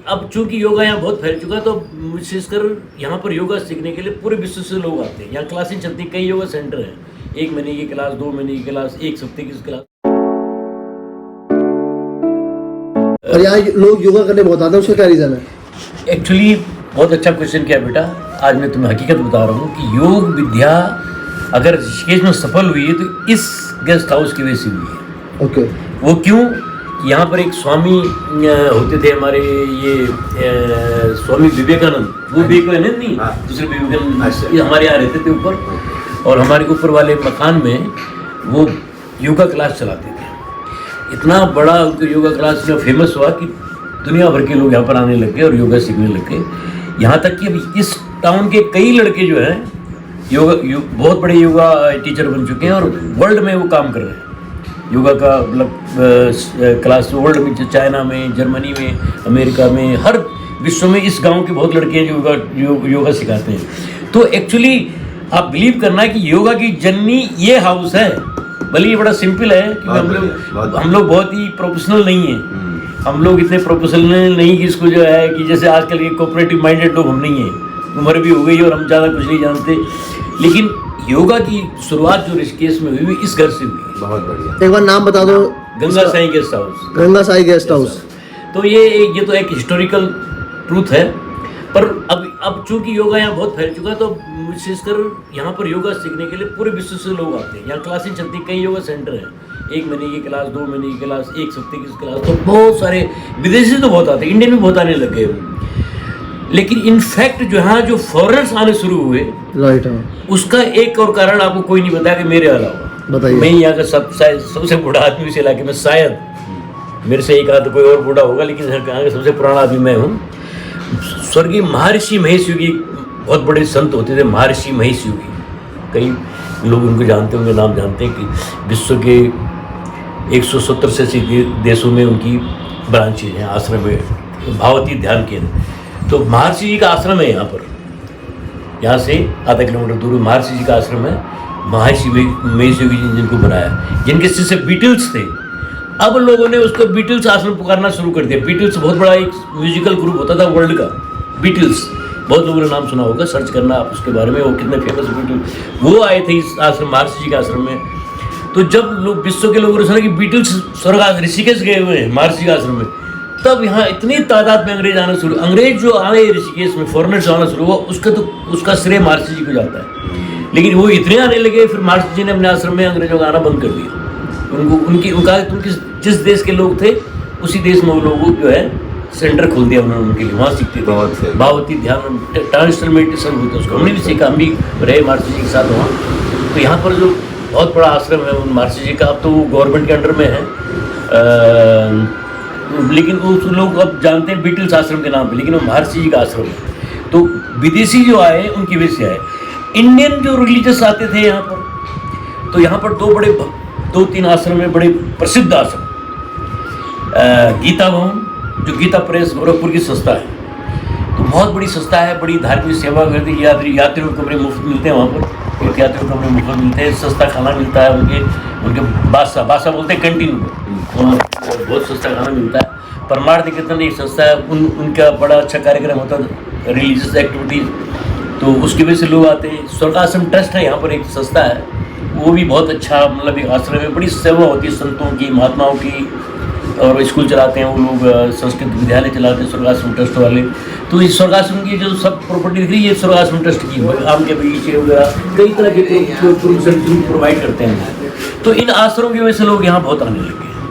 अब चूंकि योगा यहाँ बहुत फैल चुका है तो विशेषकर यहाँ पर योगा सीखने के लिए पूरे विश्व से लोग आते हैं। यहाँ क्लासें चलती, कई योगा सेंटर हैं, 1 महीने की क्लास, 2 महीने की क्लास, 1 हफ्ते की क्लास। और यहाँ लोग योगा करने बहुत आते हैं, उसका क्या रीज़न है? एक्चुअली बहुत अच्छा क्वेश्चन किया बेटा। आज मैं तुम्हें हकीकत बता रहा हूँ कि योग विद्या अगर ऋषिकेश में सफल हुई है तो इस गेस्ट हाउस की वजह से हुई है। ओके। वो क्यों? यहाँ पर एक स्वामी होते थे हमारे, ये स्वामी विवेकानंद, वो विवेकानंद नहीं, दूसरे विवेकानंद, ये हमारे यहाँ रहते थे ऊपर, और हमारे ऊपर वाले मकान में वो योगा क्लास चलाते थे। इतना बड़ा उनका योगा क्लास में फेमस हुआ कि दुनिया भर के लोग यहाँ पर आने लग गए और योगा सीखने लग गए। यहाँ तक कि अब इस टाउन के कई लड़के जो हैं बहुत बड़े योगा टीचर बन चुके हैं और वर्ल्ड में वो काम कर रहे हैं। योगा का मतलब क्लास वर्ल्ड में, चाइना में, जर्मनी में, अमेरिका में, हर विश्व में इस गांव के बहुत लड़के हैं जो योगा सिखाते हैं। तो एक्चुअली आप बिलीव करना है कि योगा की जननी ये हाउस है। भले ये बड़ा सिंपल है कि हम लोग बहुत ही प्रोफेशनल नहीं हैं। हम लोग इतने प्रोफेशनल नहीं कि इसको जो है कि जैसे आजकल के कोऑपरेटिव माइंडेड लोग हम नहीं हैं, उम्र भी हो गई और हम ज़्यादा कुछ नहीं जानते। लेकिन योगा की शुरुआत जो ऋषिकेश में हुई इस घर से हुई। बहुत बढ़िया। एक बार नाम बता दो। Ganga Sai guest house. Ganga Sai guest house. तो ये तो एक हिस्टोरिकल ट्रूथ है। पर अब चूंकि योगा यहाँ बहुत फैल चुका है तो विशेषकर यहाँ पर योगा सीखने के लिए पूरे विश्व से लोग आते हैं। यहाँ क्लासें चलती, कई योगा सेंटर हैं, 1 महीने की क्लास, 2 महीने की क्लास, 1 हफ्ते की क्लास। तो बहुत सारे विदेशी तो बहुत आते हैं, इंडियन भी बहुत आने लग गए। लेकिन इनफैक्ट जो यहाँ जो फॉरेनर्स आने शुरू हुए, राइट, उसका एक और कारण आपको कोई नहीं बताया कि मेरे अलावा। बताइए। मैं यहाँ का सबसे बूढ़ा आदमी इस इलाके में, शायद मेरे से एक आध कोई और बूढ़ा होगा, लेकिन यहाँ का सबसे पुराना आदमी मैं हूँ। स्वर्गीय महर्षि महेश योगी बहुत बड़े संत होते थे, महर्षि महेश योगी। कई लोग उनको जानते होंगे, नाम जानते हैं कि विश्व के 170 से अधिक देशों में उनकी ब्रांचेज हैं, आश्रम है, भावती ध्यान केंद्र। तो महर्षि जी का आश्रम है यहाँ पर, यहाँ से आधा किलोमीटर दूर महर्षि जी का आश्रम है। महर्षि महेश योगी जी जिनको बनाया, जिनके शिष्य बीटल्स थे। अब लोगों ने उसको बीटल्स आश्रम पुकारना शुरू कर दिया। बीटल्स बहुत बड़ा एक म्यूजिकल ग्रुप होता था वर्ल्ड का, बीटल्स। बहुत लोगों ने नाम सुना होगा, सर्च करना आप उसके बारे में, वो कितने फेमस बीटल्स। वो आए थे इस आश्रम, महर्षि जी के आश्रम में। तो जब लोग विश्व के लोगों ने सुना कि बीटल्स स्वर्ग ऋषिकेश गए हुए हैं महर्षि के आश्रम में, तब यहाँ इतनी तादाद में अंग्रेज आना शुरू, अंग्रेज जो आए ऋषिकेश में, फॉरेनर्स आना शुरू हुआ, उसका श्रेय महर्षि जी को जाता है। लेकिन वो इतने आने लगे, फिर महर्षि जी ने अपने आश्रम में अंग्रेजों का आना बंद कर दिया। उनका किस देश के लोग थे, उसी देश में वो लोग जो है सेंटर खोल दिया उन्होंने उनके लिए, वहाँ सीखते थे। भावती ध्यान, ट्रांसफर मेडिटेशन होता है उसको, हमने भी सीखा, हम भी रहे महर्षि जी के साथ वहाँ। तो यहाँ पर जो बहुत बड़ा आश्रम है उन महर्षि जी का, अब तो वो गवर्नमेंट के अंडर में है, लेकिन उस लोग अब जानते हैं बीटल्स आश्रम के नाम पे, लेकिन वो महर्षि जी का आश्रम है। तो विदेशी जो आए उनकी वजह से आए। इंडियन जो रिलीजियस आते थे यहाँ पर, तो यहाँ पर 2-3 आश्रम है, बड़े प्रसिद्ध आश्रम। गीता भवन, जो गीता प्रेस गोरखपुर की संस्था है, तो बहुत बड़ी संस्था है, बड़ी धार्मिक सेवा करती है। यात्रियों को कमरे मुफ्त मिलते हैं वहाँ पर, यात्रियों को कमरे मुफ्त मिलते हैं, सस्ता खाना मिलता है, उनके बासा बोलते हैं कैंटीन को, बहुत सस्ता खाना मिलता है। परमार्थ निकेतन एक संस्था है, उनका बड़ा अच्छा कार्यक्रम होता है, रिलीजियस एक्टिविटीज़, तो उसकी वजह से लोग आते हैं। स्वर्गाश्रम ट्रस्ट है यहाँ पर एक संस्था है, वो भी बहुत अच्छा, मतलब एक आश्रम में बड़ी सेवा होती है संतों की, महात्माओं की, और स्कूल चलाते हैं वो लोग, संस्कृत विद्यालय चलाते हैं स्वर्गाश्रम ट्रस्ट वाले। तो इस स्वर्गाश्रम की जो सब प्रॉपर्टी दिख रही है स्वर्गाश्रम ट्रस्ट की, आम के बगीचे वगैरह कई तरह के प्रोवाइड करते हैं। तो इन आश्रमों की वजह से लोग यहाँ बहुत आने लगे हैं।